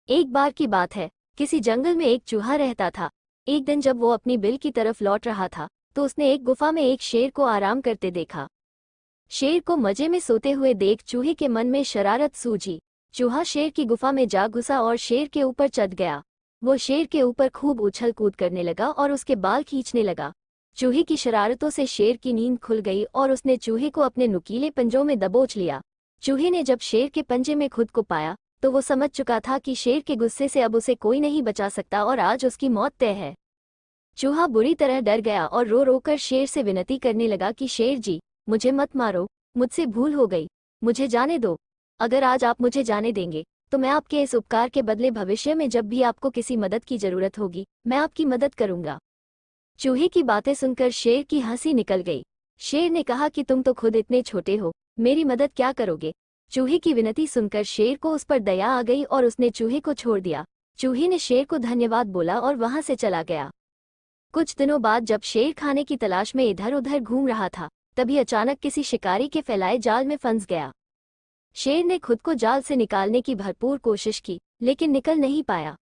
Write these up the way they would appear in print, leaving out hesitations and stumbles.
एक बार की बात है, किसी जंगल में एक चूहा रहता था। एक दिन जब वो अपनी बिल की तरफ लौट रहा था तो उसने एक गुफा में एक शेर को आराम करते देखा। शेर को मजे में सोते हुए देख चूहे के मन में शरारत सूझी। चूहा शेर की गुफा में जा घुसा और शेर के ऊपर चढ़ गया। वो शेर के ऊपर खूब उछल कूद करने लगा और उसके बाल खींचने लगा। चूहे की शरारतों से शेर की नींद खुल गई और उसने चूहे को अपने नुकीले पंजों में दबोच लिया। चूहे ने जब शेर के पंजे में खुद को पाया तो वो समझ चुका था कि शेर के गुस्से से अब उसे कोई नहीं बचा सकता और आज उसकी मौत तय है। चूहा बुरी तरह डर गया और रो रो कर शेर से विनती करने लगा कि शेर जी, मुझे मत मारो, मुझसे भूल हो गई, मुझे जाने दो। अगर आज आप मुझे जाने देंगे तो मैं आपके इस उपकार के बदले भविष्य में जब भी आपको किसी मदद की जरूरत होगी मैं आपकी मदद करूंगा। चूहे की बातें सुनकर शेर की हंसी निकल गई। शेर ने कहा कि तुम तो खुद इतने छोटे हो, मेरी मदद क्या करोगे। चूहे की विनती सुनकर शेर को उस पर दया आ गई और उसने चूहे को छोड़ दिया। चूहे ने शेर को धन्यवाद बोला और वहां से चला गया। कुछ दिनों बाद जब शेर खाने की तलाश में इधर उधर घूम रहा था तभी अचानक किसी शिकारी के फैलाए जाल में फंस गया। शेर ने खुद को जाल से निकालने की भरपूर कोशिश की लेकिन निकल नहीं पाया।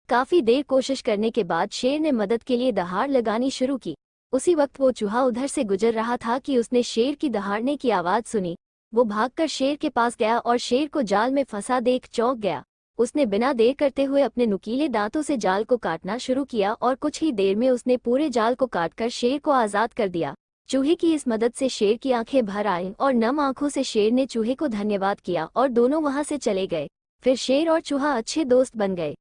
काफी देर कोशिश करने के बाद शेर ने मदद के लिए दहाड़ लगानी शुरू की। उसी वक्त वो चूहा उधर से गुजर रहा था कि उसने शेर की दहाड़ने की आवाज सुनी। वो भागकर शेर के पास गया और शेर को जाल में फंसा देख चौंक गया। उसने बिना देर करते हुए अपने नुकीले दांतों से जाल को काटना शुरू किया और कुछ ही देर में उसने पूरे जाल को काटकर शेर को आजाद कर दिया। चूहे की इस मदद से शेर की आंखें भर आईं और नम आंखों से शेर ने चूहे को धन्यवाद किया और दोनों वहां से चले गए। फिर शेर और चूहा अच्छे दोस्त बन गए।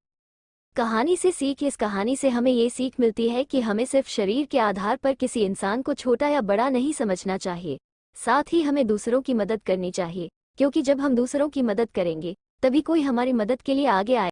कहानी से सीख। इस कहानी से हमें ये सीख मिलती है कि हमें सिर्फ शरीर के आधार पर किसी इंसान को छोटा या बड़ा नहीं समझना चाहिए। साथ ही हमें दूसरों की मदद करनी चाहिए, क्योंकि जब हम दूसरों की मदद करेंगे तभी कोई हमारी मदद के लिए आगे आए।